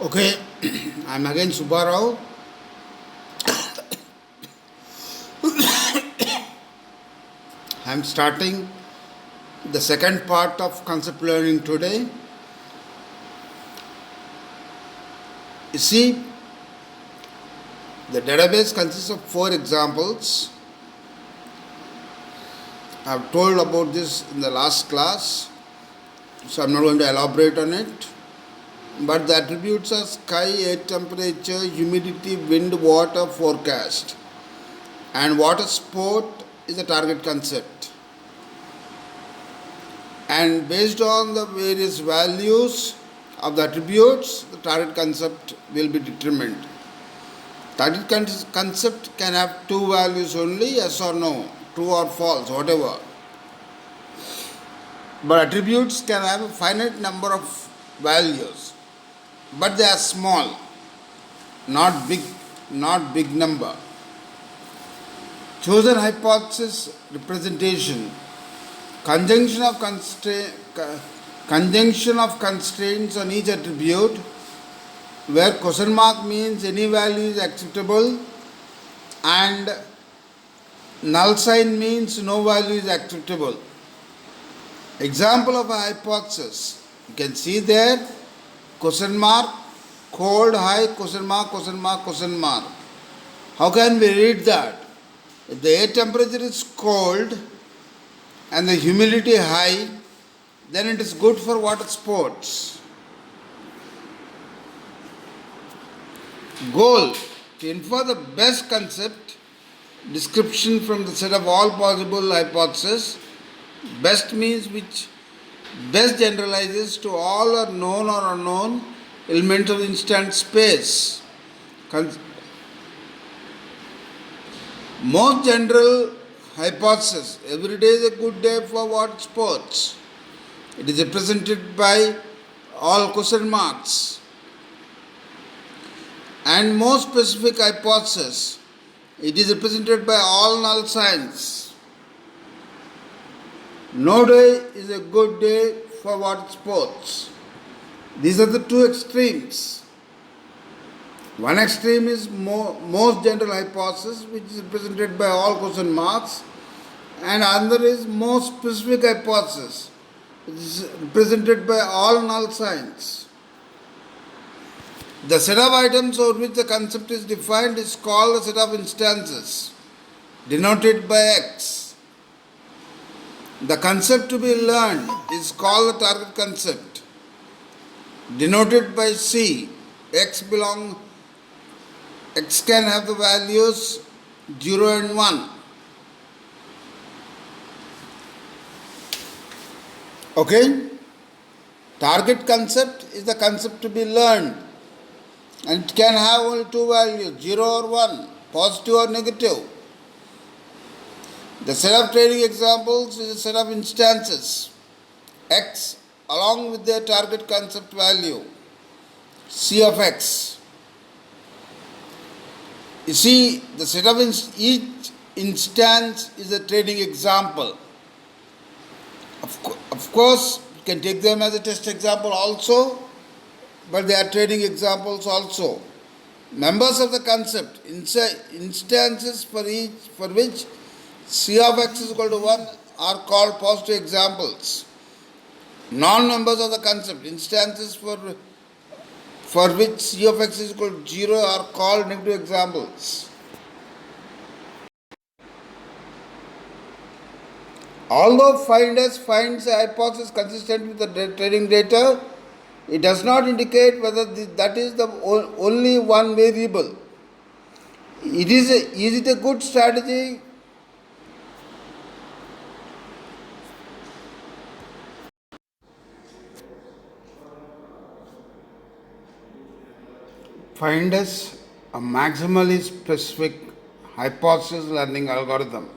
Okay, I'm again Subbarao. I'm starting the second part of concept learning today. You see, the database consists of 4 examples. I've told about this in the last class, so I'm not going to elaborate on it. But the attributes are sky, air temperature, humidity, wind, water, forecast. And water sport is a target concept. And based on the various values of the attributes, the target concept will be determined. Target concept can have 2 values only, yes or no, true or false, whatever. But attributes can have a finite number of values, but they are small, not big number. Chosen hypothesis representation. Conjunction of constraints on each attribute, where question mark means any value is acceptable and null sign means no value is acceptable. Example of a hypothesis. You can see there question mark, cold, high, question mark, question mark, question mark. How can we read that? If the air temperature is cold and the humidity high, then it is good for water sports. Goal: to infer the best concept description from the set of all possible hypotheses. Best means which best generalizes to all or known or unknown elements of instant space. Most general hypothesis: every day is a good day for water sports. It is represented by all question marks. And most specific hypothesis: it is represented by all null signs. No day is a good day for water sports. These are the 2 extremes. One extreme is most general hypothesis, which is represented by all question marks, and another is most specific hypothesis, which is represented by all null signs. The set of items over which the concept is defined is called the set of instances, denoted by X. The concept to be learned is called the target concept, denoted by C. X can have the values 0 and 1. Okay? Target concept is the concept to be learned, and it can have only 2 values, 0 or 1, positive or negative. The set of training examples is a set of instances, X, along with their target concept value, C of X. You see, the set of each instance is a training example. Of course, you can take them as a test example also, but they are training examples also. Members of the concept, instances for which C of X is equal to 1 are called positive examples. Non-members of the concept, instances for which C of X is equal to 0 are called negative examples. Although finds a hypothesis consistent with the training data, it does not indicate whether that is the only one variable. Is it a good strategy? Find us a maximally specific hypothesis learning algorithm.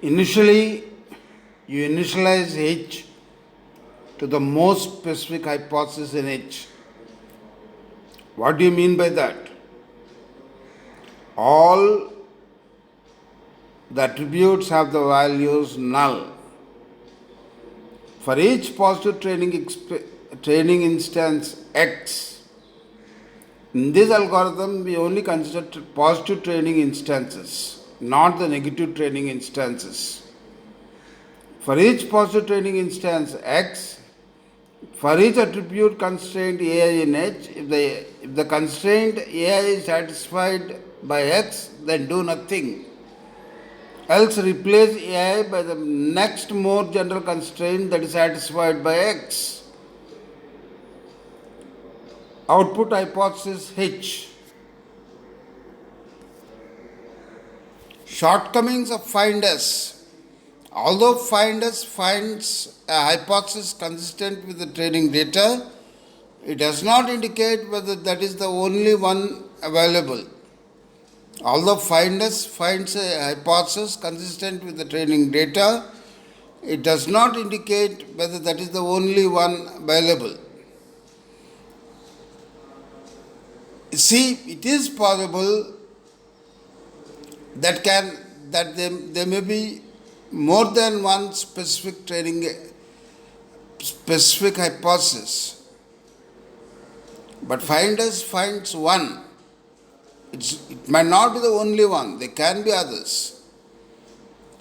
Initially, you initialize H to the most specific hypothesis in H. What do you mean by that? All the attributes have the values null. For each positive training instance X, In this algorithm, we only consider positive training instances, not the negative training instances. For each positive training instance X, for each attribute constraint AI in H, if the constraint AI is satisfied by X, then do nothing. Else replace AI by the next more general constraint that is satisfied by X. Output hypothesis H. Shortcomings of FindS. Although FindS finds a hypothesis consistent with the training data, it does not indicate whether that is the only one available. Although FindS finds a hypothesis consistent with the training data, it does not indicate whether that is the only one available. See, it is possible that there may be more than one specific hypothesis, but FindS finds one. It might not be the only one, there can be others.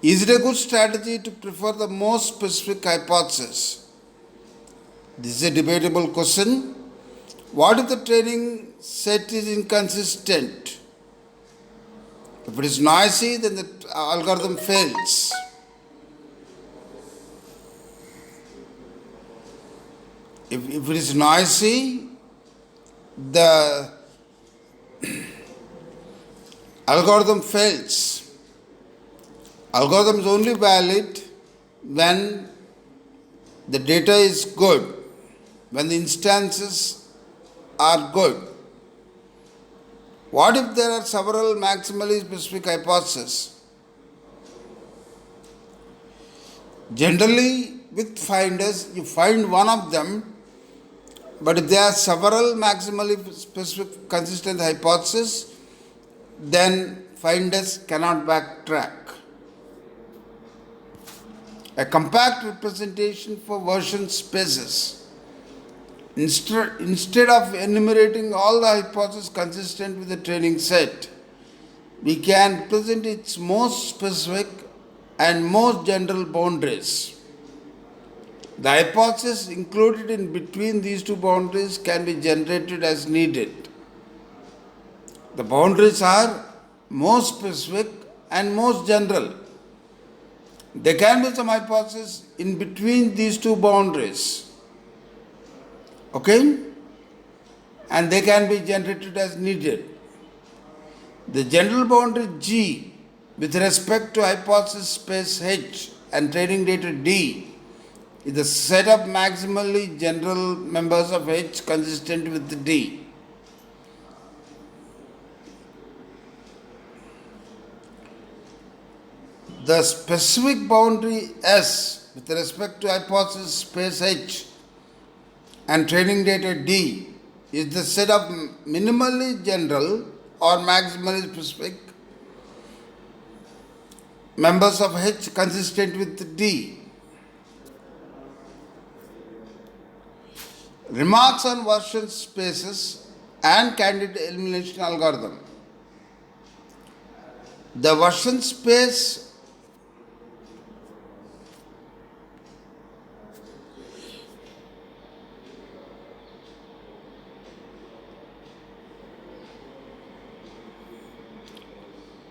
Is it a good strategy to prefer the most specific hypothesis? This is a debatable question. What if the training set is inconsistent? If it is noisy, then the algorithm fails. If it is noisy, the algorithm fails. Algorithm is only valid when the data is good, when the instances are good. What if there are several maximally specific hypotheses? Generally, with FindS, you find one of them, but if there are several maximally specific consistent hypotheses, then FindS cannot backtrack. A compact representation for version spaces. Instead of enumerating all the hypotheses consistent with the training set, we can present its most specific and most general boundaries. The hypothesis included in between these two boundaries can be generated as needed. The boundaries are most specific and most general. There can be some hypothesis in between these two boundaries. Okay? And they can be generated as needed. The general boundary G with respect to hypothesis space H and training data D is the set of maximally general members of H consistent with the D. The specific boundary S with respect to hypothesis space H and training data D is the set of minimally general or maximally specific members of H consistent with D. Remarks on version spaces and candidate elimination algorithm. The version space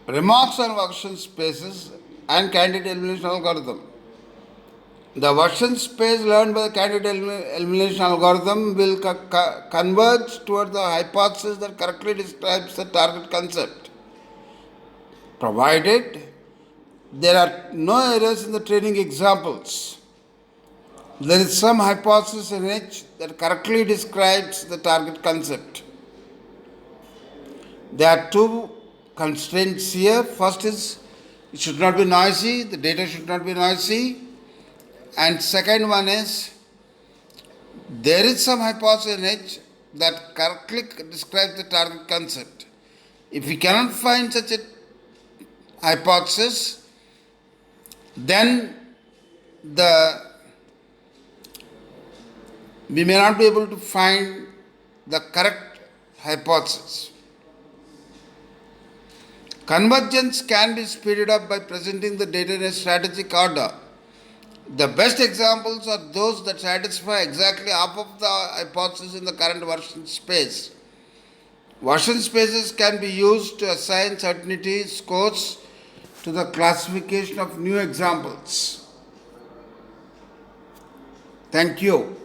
Remarks on version spaces and candidate elimination algorithm. The version space learned by the candidate elimination algorithm will converge toward the hypothesis that correctly describes the target concept, provided there are no errors in the training examples. There is some hypothesis in H that correctly describes the target concept. There are two constraints here. First is it should not be noisy, the data should not be noisy. And second one is there is some hypothesis in H that correctly describes the target concept. If we cannot find such a hypothesis, then we may not be able to find the correct hypothesis. Convergence can be speeded up by presenting the data in a strategic order. The best examples are those that satisfy exactly half of the hypothesis in the current version space. Version spaces can be used to assign certainty scores to the classification of new examples. Thank you.